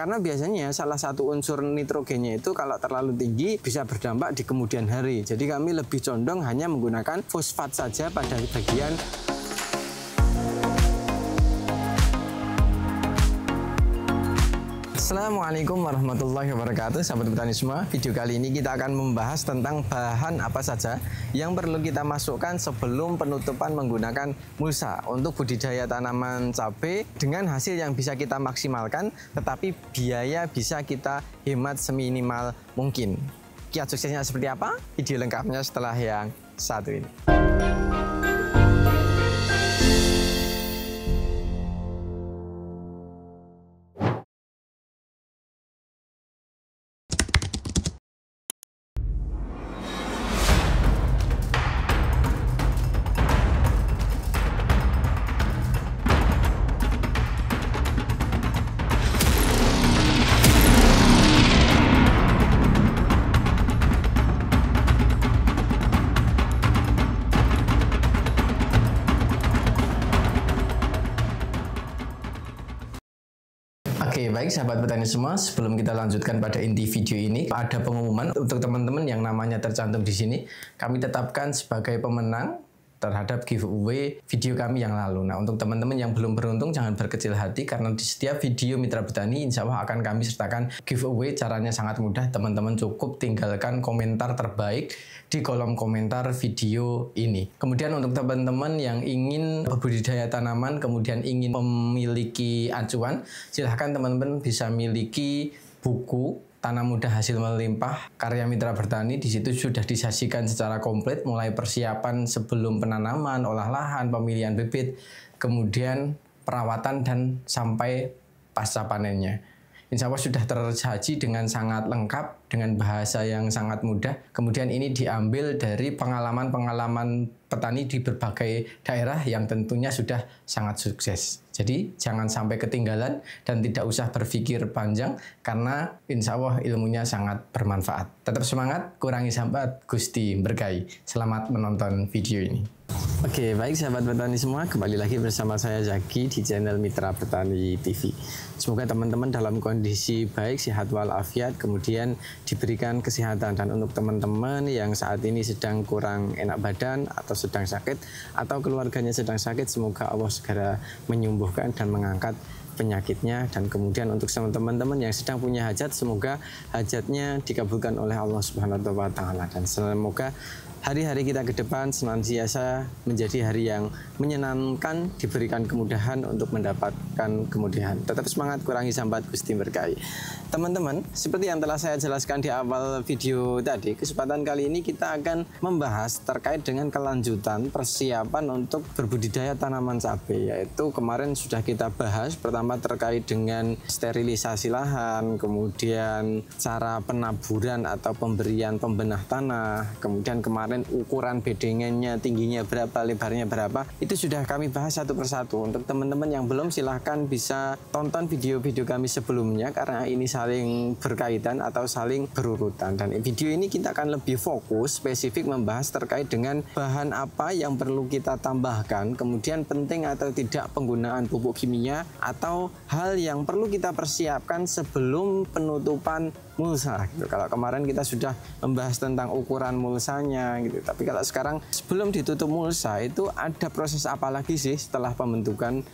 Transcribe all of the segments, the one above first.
Karena biasanya salah satu unsur nitrogennya itu kalau terlalu tinggi bisa berdampak di kemudian hari. Jadi kami lebih condong hanya menggunakan fosfat saja pada bagian Assalamualaikum warahmatullahi wabarakatuh, sahabat petani semua. Video kali ini kita akan membahas tentang bahan apa saja yang perlu kita masukkan sebelum penutupan menggunakan mulsa untuk budidaya tanaman cabai dengan hasil yang bisa kita maksimalkan, tetapi biaya bisa kita hemat seminimal mungkin. Kiat suksesnya seperti apa? Video lengkapnya setelah yang satu ini. Oke, baik sahabat petani semua, sebelum kita lanjutkan pada inti video ini, ada pengumuman untuk teman-teman yang namanya tercantum di sini. Kami tetapkan sebagai pemenang terhadap giveaway video kami yang lalu. Nah, untuk teman-teman yang belum beruntung, jangan berkecil hati karena di setiap video Mitra Petani insya Allah akan kami sertakan giveaway. Caranya sangat mudah, teman-teman cukup tinggalkan komentar terbaik di kolom komentar video ini. Kemudian untuk teman-teman yang ingin berbudidaya tanaman, kemudian ingin memiliki acuan, silahkan teman-teman bisa miliki buku Tanam Mudah Hasil Melimpah karya Mitra Bertani. Di situ sudah disajikan secara komplit mulai persiapan sebelum penanaman, olah lahan, pemilihan bibit, kemudian perawatan dan sampai pasca panennya. Insya Allah sudah tersaji dengan sangat lengkap, dengan bahasa yang sangat mudah. Kemudian ini diambil dari pengalaman-pengalaman petani di berbagai daerah yang tentunya sudah sangat sukses. Jadi jangan sampai ketinggalan dan tidak usah berpikir panjang karena insya Allah ilmunya sangat bermanfaat. Tetap semangat, kurangi sambat, Gusti berkahi. Selamat menonton video ini. Oke, baik sahabat petani semua, kembali lagi bersama saya Zaki di channel Mitra Petani TV. Semoga teman-teman dalam kondisi baik, sehat walafiat, kemudian diberikan kesehatan. Dan untuk teman-teman yang saat ini sedang kurang enak badan atau sedang sakit atau keluarganya sedang sakit, semoga Allah segera menyembuhkan dan mengangkat penyakitnya. Dan kemudian untuk teman-teman yang sedang punya hajat, semoga hajatnya dikabulkan oleh Allah Subhanahu wa Ta'ala, dan semoga hari-hari kita ke depan senantiasa menjadi hari yang menyenangkan, diberikan kemudahan untuk mendapatkan kemudahan. Tetap semangat, kurangi sambat, Gusti berkahi. Teman-teman, seperti yang telah saya jelaskan di awal video tadi, kesempatan kali ini kita akan membahas terkait dengan kelanjutan persiapan untuk berbudidaya tanaman cabai, yaitu kemarin sudah kita bahas pertama terkait dengan sterilisasi lahan, kemudian cara penaburan atau pemberian pembenah tanah, kemudian kemarin ukuran bedengannya, tingginya berapa, lebarnya berapa, itu sudah kami bahas satu persatu. Untuk teman-teman yang belum, silahkan bisa tonton video-video kami sebelumnya karena ini saling berkaitan atau saling berurutan. Dan video ini kita akan lebih fokus spesifik membahas terkait dengan bahan apa yang perlu kita tambahkan, kemudian penting atau tidak penggunaan pupuk kimia, atau hal yang perlu kita persiapkan sebelum penutupan mulsa gitu. Kalau kemarin kita sudah membahas tentang ukuran mulsanya gitu, tapi kalau sekarang sebelum ditutup mulsa itu ada proses apa lagi sih setelah pembentukan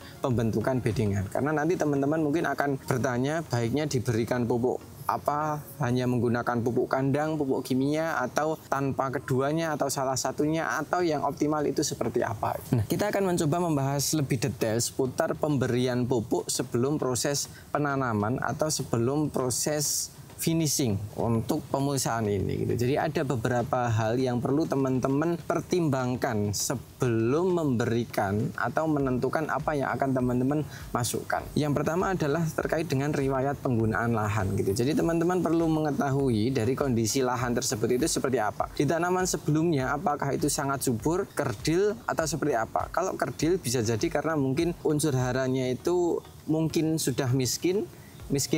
bedengan? Karena nanti teman-teman mungkin akan bertanya, baiknya diberikan pupuk apa, hanya menggunakan pupuk kandang, pupuk kimia, atau tanpa keduanya, atau salah satunya, atau yang optimal itu seperti apa. Nah, kita akan mencoba membahas lebih detail seputar pemberian pupuk sebelum proses penanaman atau sebelum proses finishing untuk pemulsaan ini gitu. Jadi ada beberapa hal yang perlu teman-teman pertimbangkan sebelum memberikan atau menentukan apa yang akan teman-teman masukkan. Yang pertama adalah terkait dengan riwayat penggunaan lahan gitu. Jadi teman-teman perlu mengetahui dari kondisi lahan tersebut itu seperti apa. Di tanaman sebelumnya apakah itu sangat subur, kerdil, atau seperti apa. Kalau kerdil bisa jadi karena mungkin unsur haranya itu mungkin sudah miskin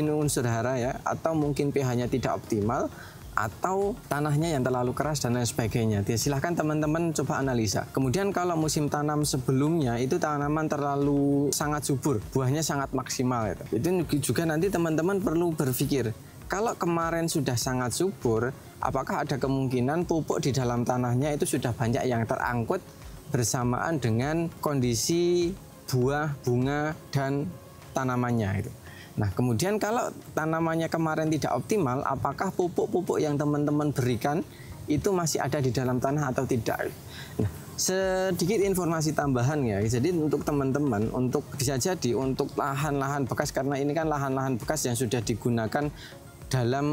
unsur hara ya, atau mungkin pH-nya tidak optimal, atau tanahnya yang terlalu keras dan lain sebagainya. Silahkan teman-teman coba analisa. Kemudian kalau musim tanam sebelumnya itu tanaman terlalu sangat subur, buahnya sangat maksimal. Itu juga nanti teman-teman perlu berpikir, kalau kemarin sudah sangat subur, apakah ada kemungkinan pupuk di dalam tanahnya itu sudah banyak yang terangkut bersamaan dengan kondisi buah, bunga, dan tanamannya itu. Nah, kemudian kalau tanamannya kemarin tidak optimal, apakah pupuk-pupuk yang teman-teman berikan itu masih ada di dalam tanah atau tidak? Nah, sedikit informasi tambahan ya. Jadi untuk teman-teman, bisa jadi untuk lahan-lahan bekas, karena ini kan lahan-lahan bekas yang sudah digunakan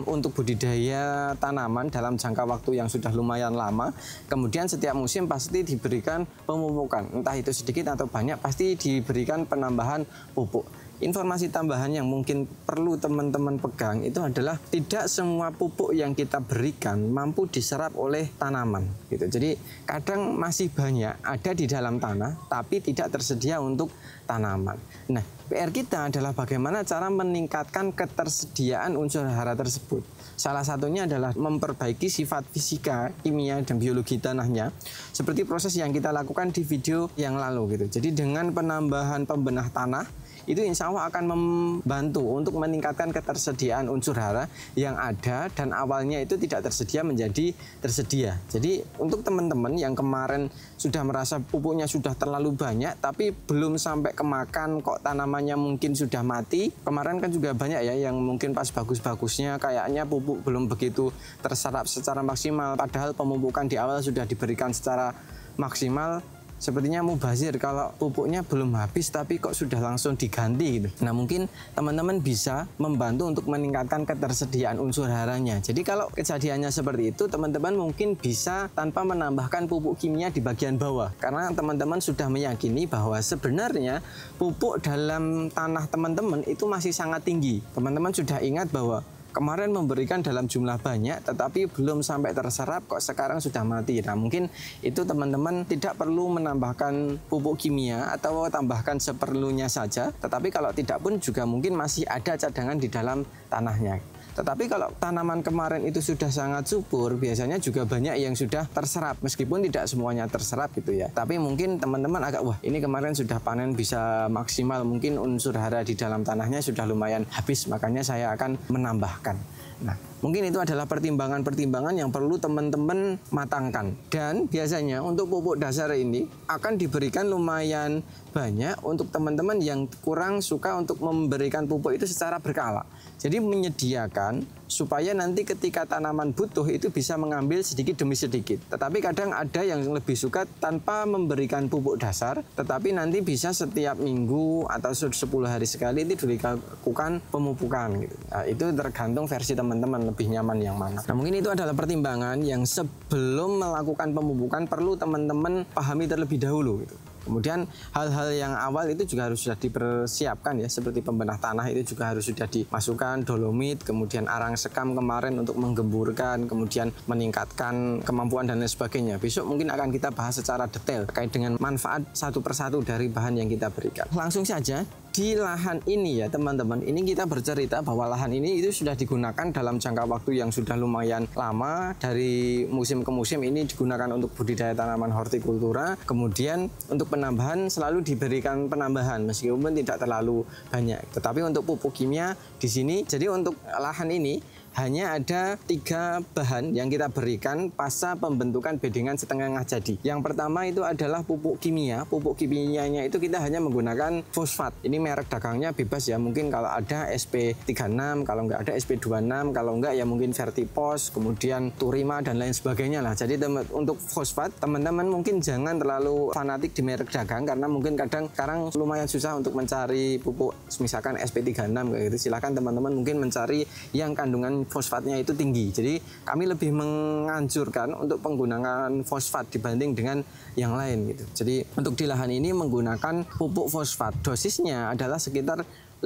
untuk budidaya tanaman dalam jangka waktu yang sudah lumayan lama. Kemudian setiap musim pasti diberikan pemupukan, entah itu sedikit atau banyak, pasti diberikan penambahan pupuk. Informasi tambahan yang mungkin perlu teman-teman pegang itu adalah tidak semua pupuk yang kita berikan mampu diserap oleh tanaman gitu. Jadi kadang masih banyak ada di dalam tanah tapi tidak tersedia untuk tanaman. Nah, PR kita adalah bagaimana cara meningkatkan ketersediaan unsur hara tersebut. Salah satunya adalah memperbaiki sifat fisika, kimia, dan biologi tanahnya seperti proses yang kita lakukan di video yang lalu gitu. Jadi dengan penambahan pembenah tanah itu insya Allah akan membantu untuk meningkatkan ketersediaan unsur hara yang ada dan awalnya itu tidak tersedia menjadi tersedia. Jadi untuk teman-teman yang kemarin sudah merasa pupuknya sudah terlalu banyak tapi belum sampai kemakan kok tanamannya mungkin sudah mati. Kemarin kan juga banyak ya yang mungkin pas bagus-bagusnya kayaknya pupuk belum begitu terserap secara maksimal, padahal pemupukan di awal sudah diberikan secara maksimal. Sepertinya mubazir kalau pupuknya belum habis tapi kok sudah langsung diganti gitu. Nah, mungkin teman-teman bisa membantu untuk meningkatkan ketersediaan unsur haranya. Jadi kalau kejadiannya seperti itu, teman-teman mungkin bisa tanpa menambahkan pupuk kimia di bagian bawah. Karena teman-teman sudah meyakini bahwa sebenarnya pupuk dalam tanah teman-teman itu masih sangat tinggi. Teman-teman sudah ingat bahwa kemarin memberikan dalam jumlah banyak tetapi belum sampai terserap kok sekarang sudah mati. Nah, mungkin itu teman-teman tidak perlu menambahkan pupuk kimia atau tambahkan seperlunya saja. Tetapi kalau tidak pun juga mungkin masih ada cadangan di dalam tanahnya. Tetapi kalau tanaman kemarin itu sudah sangat subur, biasanya juga banyak yang sudah terserap, meskipun tidak semuanya terserap gitu ya. Tapi mungkin teman-teman agak, wah ini kemarin sudah panen bisa maksimal, mungkin unsur hara di dalam tanahnya sudah lumayan habis, makanya saya akan menambahkan. Nah, mungkin itu adalah pertimbangan-pertimbangan yang perlu teman-teman matangkan. Dan biasanya untuk pupuk dasar ini akan diberikan lumayan banyak untuk teman-teman yang kurang suka untuk memberikan pupuk itu secara berkala. Jadi menyediakan supaya nanti ketika tanaman butuh itu bisa mengambil sedikit demi sedikit. Tetapi kadang ada yang lebih suka tanpa memberikan pupuk dasar, tetapi nanti bisa setiap minggu atau 10 hari sekali itu dilakukan pemupukan gitu. Nah, itu tergantung versi teman-teman lebih nyaman yang mana. Nah, mungkin itu adalah pertimbangan yang sebelum melakukan pemupukan perlu teman-teman pahami terlebih dahulu gitu. Kemudian hal-hal yang awal itu juga harus sudah dipersiapkan ya, seperti pembenah tanah itu juga harus sudah dimasukkan dolomit, kemudian arang sekam kemarin untuk menggemburkan, kemudian meningkatkan kemampuan dan lain sebagainya. Besok mungkin akan kita bahas secara detail terkait dengan manfaat satu persatu dari bahan yang kita berikan. Langsung saja di lahan ini ya teman-teman, ini kita bercerita bahwa lahan ini itu sudah digunakan dalam jangka waktu yang sudah lumayan lama. Dari musim ke musim ini digunakan untuk budidaya tanaman hortikultura. Kemudian untuk penambahan selalu diberikan penambahan meskipun tidak terlalu banyak. Tetapi untuk pupuk kimia di sini, jadi untuk lahan ini hanya ada 3 bahan yang kita berikan pasca pembentukan bedengan setengah jadi. Yang pertama itu adalah pupuk kimia. Pupuk kimianya itu kita hanya menggunakan fosfat. Ini merek dagangnya bebas ya. Mungkin kalau ada SP36, kalau nggak ada SP26, kalau nggak ya mungkin Vertipos, kemudian Turima dan lain sebagainya lah. Jadi untuk fosfat teman-teman mungkin jangan terlalu fanatik di merek dagang karena mungkin kadang sekarang lumayan susah untuk mencari pupuk misalkan SP36 kayak gitu. Silakan teman-teman mungkin mencari yang kandungan fosfatnya itu tinggi. Jadi kami lebih menganjurkan untuk penggunaan fosfat dibanding dengan yang lain gitu. Jadi untuk di lahan ini menggunakan pupuk fosfat. Dosisnya adalah sekitar 50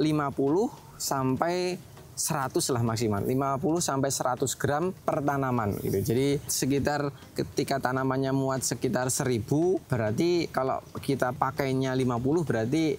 sampai 100 lah maksimal, 50 sampai 100 gram per tanaman gitu. Jadi sekitar ketika tanamannya muat sekitar 1000, berarti kalau kita pakainya 50 berarti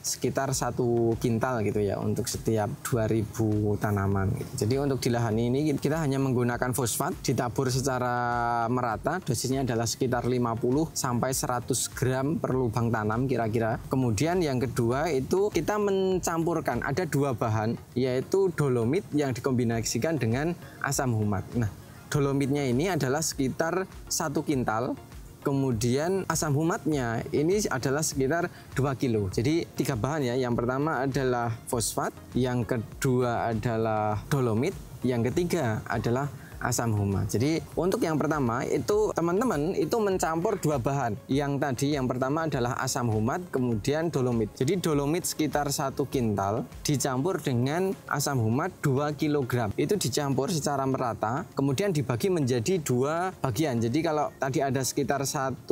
sekitar 1 kintal gitu ya untuk setiap 2000 tanaman gitu. Jadi untuk di lahan ini kita hanya menggunakan fosfat ditabur secara merata, dosisnya adalah sekitar 50 sampai 100 gram per lubang tanam kira-kira. Kemudian yang kedua itu kita mencampurkan ada 2 bahan, yaitu dolomit yang dikombinasikan dengan asam humat. Nah, dolomitnya ini adalah sekitar 1 kintal. Kemudian asam humatnya ini adalah sekitar 2 kilo. Jadi 3 bahan ya. Yang pertama adalah fosfat, yang kedua adalah dolomit, yang ketiga adalah asam humat. Jadi untuk yang pertama itu teman-teman itu mencampur 2 bahan. Yang tadi yang pertama adalah asam humat, kemudian dolomit. Jadi dolomit sekitar 1 kintal dicampur dengan asam humat 2 kg. Itu dicampur secara merata, kemudian dibagi menjadi 2 bagian. Jadi kalau tadi ada sekitar 1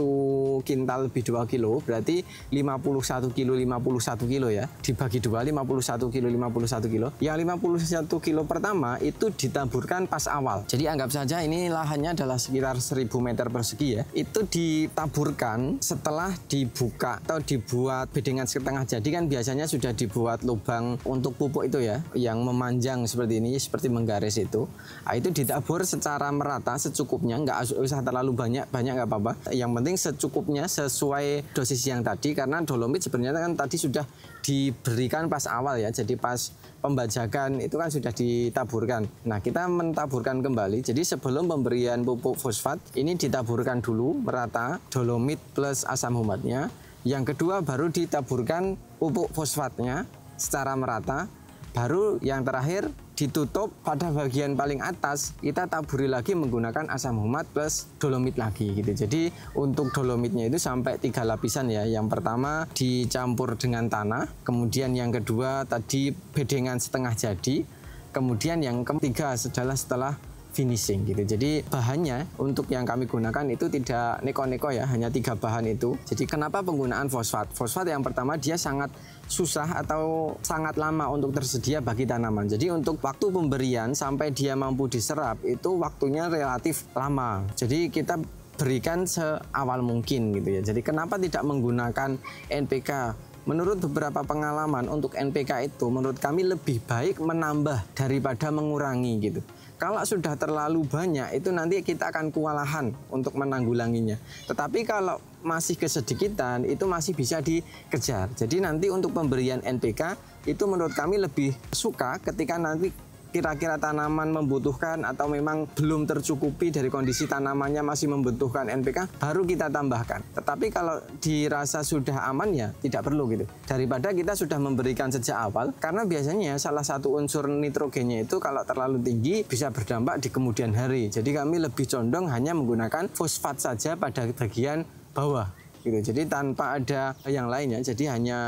kintal lebih 2 kilo, berarti 51 kilo ya. Dibagi 2, 51 kilo, 51 kilo. Yang 51 kilo pertama itu ditaburkan pas awal. Jadi anggap saja ini lahannya adalah sekitar 1000 meter persegi ya. Itu ditaburkan setelah dibuka atau dibuat bedengan setengah jadi, kan biasanya sudah dibuat lubang untuk pupuk itu ya, yang memanjang seperti ini, seperti menggaris itu. Nah, itu ditabur secara merata secukupnya, nggak usah terlalu banyak nggak apa-apa. Yang penting secukupnya sesuai dosis yang tadi, karena dolomit sebenarnya kan tadi sudah diberikan pas awal ya, jadi pas pembajakan itu kan sudah ditaburkan. Nah, kita mentaburkan kembali. Jadi sebelum pemberian pupuk fosfat ini ditaburkan dulu merata dolomit plus asam humatnya. Yang kedua baru ditaburkan pupuk fosfatnya secara merata. Baru yang terakhir ditutup pada bagian paling atas kita taburi lagi menggunakan asam humat plus dolomit lagi gitu. Jadi untuk dolomitnya itu sampai 3 lapisan ya. Yang pertama dicampur dengan tanah, kemudian yang kedua tadi bedengan setengah jadi, kemudian yang ketiga adalah setelah finishing gitu. Jadi bahannya untuk yang kami gunakan itu tidak neko-neko ya, hanya 3 bahan itu. Jadi kenapa penggunaan fosfat? Fosfat yang pertama dia sangat susah atau sangat lama untuk tersedia bagi tanaman. Jadi untuk waktu pemberian sampai dia mampu diserap itu waktunya relatif lama. Jadi kita berikan seawal mungkin gitu ya. Jadi kenapa tidak menggunakan NPK? Menurut beberapa pengalaman untuk NPK itu menurut kami lebih baik menambah daripada mengurangi gitu. Kalau sudah terlalu banyak itu nanti kita akan kewalahan untuk menanggulanginya. Tetapi kalau masih kesedikitan itu masih bisa dikejar. Jadi nanti untuk pemberian NPK itu menurut kami lebih suka ketika nanti kira-kira tanaman membutuhkan atau memang belum tercukupi dari kondisi tanamannya masih membutuhkan NPK, baru kita tambahkan. Tetapi kalau dirasa sudah aman ya tidak perlu gitu. Daripada kita sudah memberikan sejak awal, karena biasanya salah satu unsur nitrogennya itu kalau terlalu tinggi bisa berdampak di kemudian hari. Jadi kami lebih condong hanya menggunakan fosfat saja pada bagian bawah. Gitu. Jadi tanpa ada yang lainnya, jadi hanya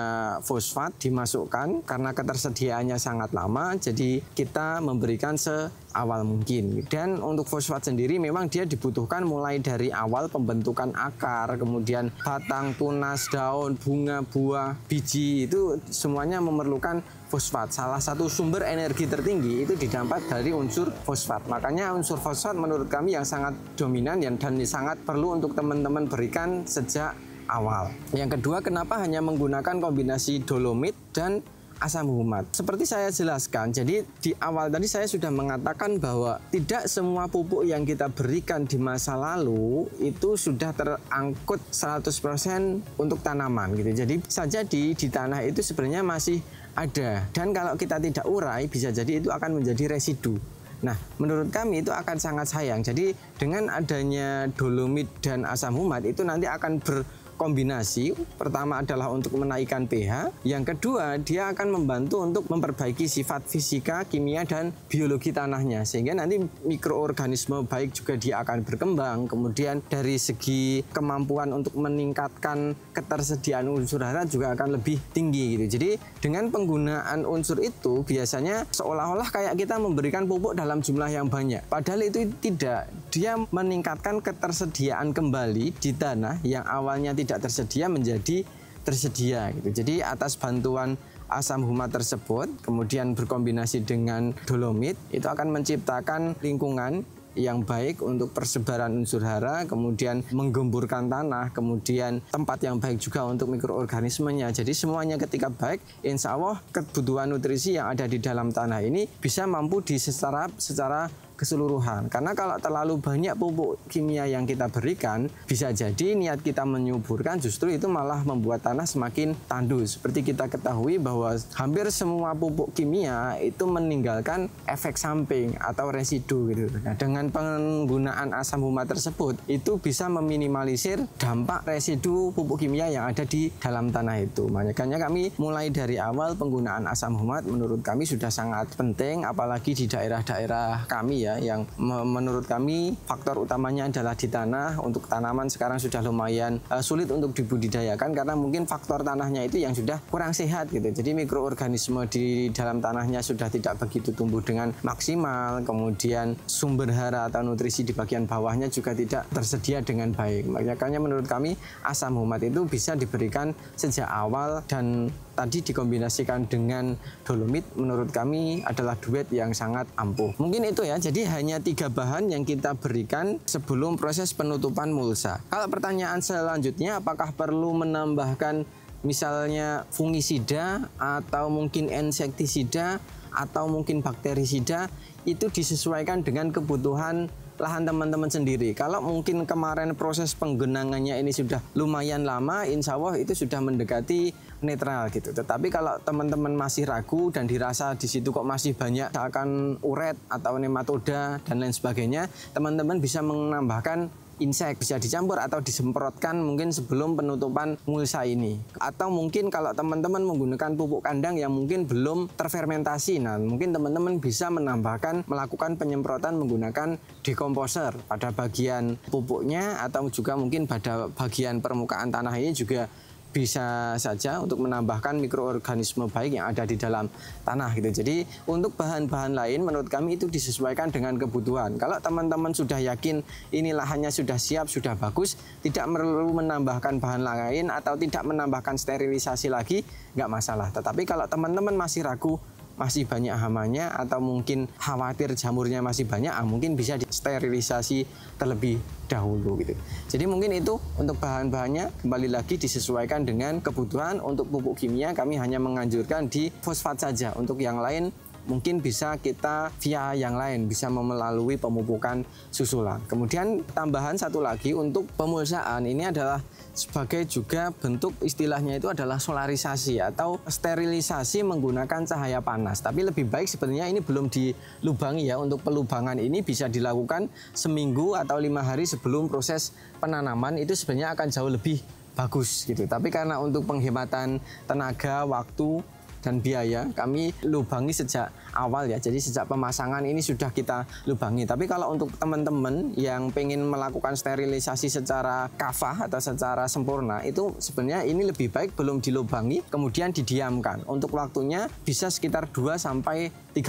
fosfat dimasukkan karena ketersediaannya sangat lama, jadi kita memberikan seawal mungkin. Dan untuk fosfat sendiri memang dia dibutuhkan mulai dari awal pembentukan akar, kemudian batang, tunas, daun, bunga, buah, biji, itu semuanya memerlukan fosfat. Salah satu sumber energi tertinggi itu didapat dari unsur fosfat. Makanya unsur fosfat menurut kami yang sangat dominan dan sangat perlu untuk teman-teman berikan sejak awal. Yang kedua, kenapa hanya menggunakan kombinasi dolomit dan asam humat? Seperti saya jelaskan, jadi di awal tadi saya sudah mengatakan bahwa tidak semua pupuk yang kita berikan di masa lalu itu sudah terangkut 100% untuk tanaman gitu. Jadi bisa jadi di tanah itu sebenarnya masih ada, dan kalau kita tidak urai bisa jadi itu akan menjadi residu. Nah, menurut kami itu akan sangat sayang. Jadi dengan adanya dolomit dan asam humat itu nanti akan berkombinasi. Pertama adalah untuk menaikkan pH, yang kedua dia akan membantu untuk memperbaiki sifat fisika, kimia, dan biologi tanahnya, sehingga nanti mikroorganisme baik juga dia akan berkembang. Kemudian dari segi kemampuan untuk meningkatkan ketersediaan unsur hara juga akan lebih tinggi gitu. Jadi dengan penggunaan unsur itu biasanya seolah-olah kayak kita memberikan pupuk dalam jumlah yang banyak, padahal itu tidak. Dia meningkatkan ketersediaan kembali di tanah yang awalnya tidak tersedia menjadi tersedia gitu. Jadi atas bantuan asam humat tersebut kemudian berkombinasi dengan dolomit itu akan menciptakan lingkungan yang baik untuk persebaran unsur hara, kemudian menggemburkan tanah, kemudian tempat yang baik juga untuk mikroorganismenya. Jadi semuanya ketika baik, insya Allah kebutuhan nutrisi yang ada di dalam tanah ini bisa mampu diserap secara keseluruhan. Karena kalau terlalu banyak pupuk kimia yang kita berikan, bisa jadi niat kita menyuburkan justru itu malah membuat tanah semakin tandus. Seperti kita ketahui bahwa hampir semua pupuk kimia itu meninggalkan efek samping atau residu gitu. Nah, dengan penggunaan asam humat tersebut itu bisa meminimalisir dampak residu pupuk kimia yang ada di dalam tanah itu. Makanya kami mulai dari awal penggunaan asam humat menurut kami sudah sangat penting, apalagi di daerah-daerah kami ya, yang menurut kami faktor utamanya adalah di tanah. Untuk tanaman sekarang sudah lumayan sulit untuk dibudidayakan karena mungkin faktor tanahnya itu yang sudah kurang sehat gitu. Jadi mikroorganisme di dalam tanahnya sudah tidak begitu tumbuh dengan maksimal, kemudian sumber hara atau nutrisi di bagian bawahnya juga tidak tersedia dengan baik. Makanya menurut kami asam humat itu bisa diberikan sejak awal, dan tadi dikombinasikan dengan dolomit menurut kami adalah duet yang sangat ampuh. Mungkin itu ya, jadi hanya 3 bahan yang kita berikan sebelum proses penutupan mulsa. Kalau pertanyaan selanjutnya, apakah perlu menambahkan misalnya fungisida atau mungkin insektisida atau mungkin bakterisida, itu disesuaikan dengan kebutuhan lahan teman-teman sendiri. Kalau mungkin kemarin proses penggenangannya ini sudah lumayan lama, insya Allah itu sudah mendekati netral gitu. Tetapi kalau teman-teman masih ragu dan dirasa di situ kok masih banyak misalkan uret atau nematoda dan lain sebagainya, teman-teman bisa menambahkan insek, bisa dicampur atau disemprotkan mungkin sebelum penutupan mulsa ini. Atau mungkin kalau teman-teman menggunakan pupuk kandang yang mungkin belum terfermentasi, nah mungkin teman-teman bisa melakukan penyemprotan menggunakan dekomposer pada bagian pupuknya, atau juga mungkin pada bagian permukaan tanah ini juga bisa saja untuk menambahkan mikroorganisme baik yang ada di dalam tanah gitu. Jadi untuk bahan-bahan lain menurut kami itu disesuaikan dengan kebutuhan. Kalau teman-teman sudah yakin ini lahannya sudah siap, sudah bagus, tidak perlu menambahkan bahan lain atau tidak menambahkan sterilisasi lagi, nggak masalah. Tetapi kalau teman-teman masih ragu, masih banyak hamanya atau mungkin khawatir jamurnya masih banyak, mungkin bisa disterilisasi terlebih dahulu gitu. Jadi mungkin itu untuk bahan-bahannya kembali lagi disesuaikan dengan kebutuhan. Untuk pupuk kimia kami hanya menganjurkan di fosfat saja. Untuk yang lain mungkin bisa kita via yang lain, bisa melalui pemupukan susulan. Kemudian tambahan satu lagi untuk pemulsaan ini adalah sebagai juga bentuk istilahnya itu adalah solarisasi atau sterilisasi menggunakan cahaya panas. Tapi lebih baik sebenarnya ini belum dilubangi ya. Untuk pelubangan ini bisa dilakukan seminggu atau 5 hari sebelum proses penanaman, itu sebenarnya akan jauh lebih bagus gitu. Tapi karena untuk penghematan tenaga, waktu, dan biaya, kami lubangi sejak awal ya. Jadi sejak pemasangan ini sudah kita lubangi. Tapi kalau untuk teman-teman yang pengen melakukan sterilisasi secara kafah atau secara sempurna, itu sebenarnya ini lebih baik belum dilubangi, kemudian didiamkan. Untuk waktunya bisa sekitar 2-3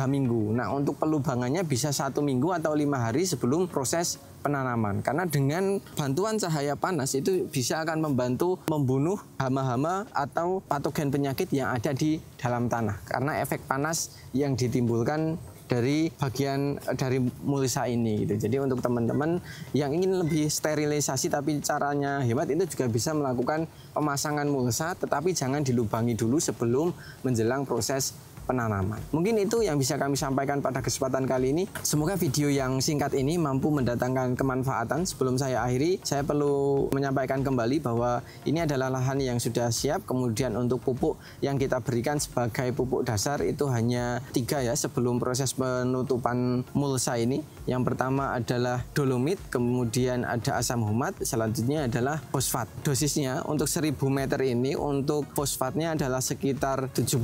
minggu. Nah untuk pelubangannya bisa 1 minggu atau 5 hari sebelum proses penanaman. Karena dengan bantuan cahaya panas itu bisa akan membantu membunuh hama-hama atau patogen penyakit yang ada di dalam tanah. Karena efek panas yang ditimbulkan dari bagian dari mulsa ini gitu. Jadi untuk teman-teman yang ingin lebih sterilisasi tapi caranya hemat, itu juga bisa melakukan pemasangan mulsa, tetapi jangan dilubangi dulu sebelum menjelang proses penanaman. Mungkin itu yang bisa kami sampaikan pada kesempatan kali ini. Semoga video yang singkat ini mampu mendatangkan kemanfaatan. Sebelum saya akhiri, saya perlu menyampaikan kembali bahwa ini adalah lahan yang sudah siap. Kemudian untuk pupuk yang kita berikan sebagai pupuk dasar itu hanya 3 ya sebelum proses penutupan mulsa ini. Yang pertama adalah dolomit, kemudian ada asam humat, selanjutnya adalah fosfat. Dosisnya untuk 1000 meter ini untuk fosfatnya adalah sekitar 75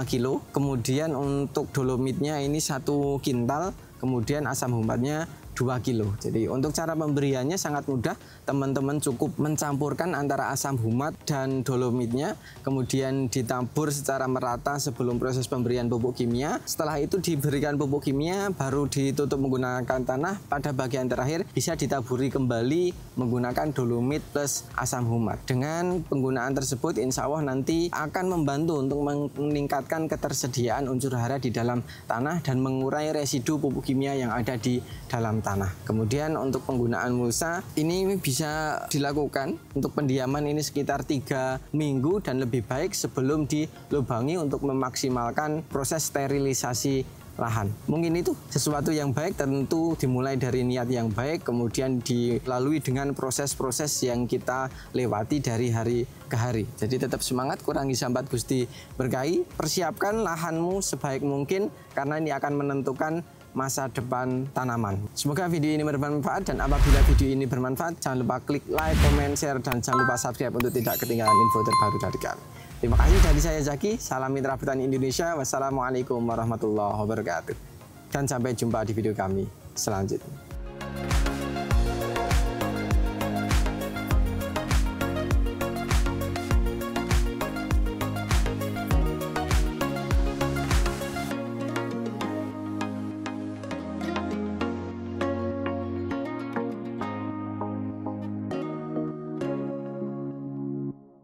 kilo. Kemudian untuk dolomitnya ini 1 kintal, kemudian asam humatnya 2 kilo. Jadi untuk cara pemberiannya sangat mudah. Teman-teman cukup mencampurkan antara asam humat dan dolomitnya, kemudian ditabur secara merata sebelum proses pemberian pupuk kimia. Setelah itu diberikan pupuk kimia, baru ditutup menggunakan tanah. Pada bagian terakhir bisa ditaburi kembali menggunakan dolomit plus asam humat. Dengan penggunaan tersebut insya Allah nanti akan membantu untuk meningkatkan ketersediaan unsur hara di dalam tanah dan mengurai residu pupuk kimia yang ada di dalam tanah. tanah. Kemudian untuk penggunaan mulsa ini bisa dilakukan untuk pendiaman ini sekitar 3 minggu dan lebih baik sebelum dilubangi untuk memaksimalkan proses sterilisasi lahan. Mungkin itu sesuatu yang baik, tentu dimulai dari niat yang baik, kemudian dilalui dengan proses-proses yang kita lewati dari hari ke hari. Jadi tetap semangat, kurangi sambat Gusti berkahi, persiapkan lahanmu sebaik mungkin karena ini akan menentukan masa depan tanaman. Semoga video ini bermanfaat, dan apabila video ini bermanfaat jangan lupa klik like, comment, share, dan jangan lupa subscribe untuk tidak ketinggalan info terbaru dari kami. Terima kasih dari saya Zaki, salam mitra petani Indonesia, wassalamualaikum warahmatullahi wabarakatuh. Dan sampai jumpa di video kami selanjutnya.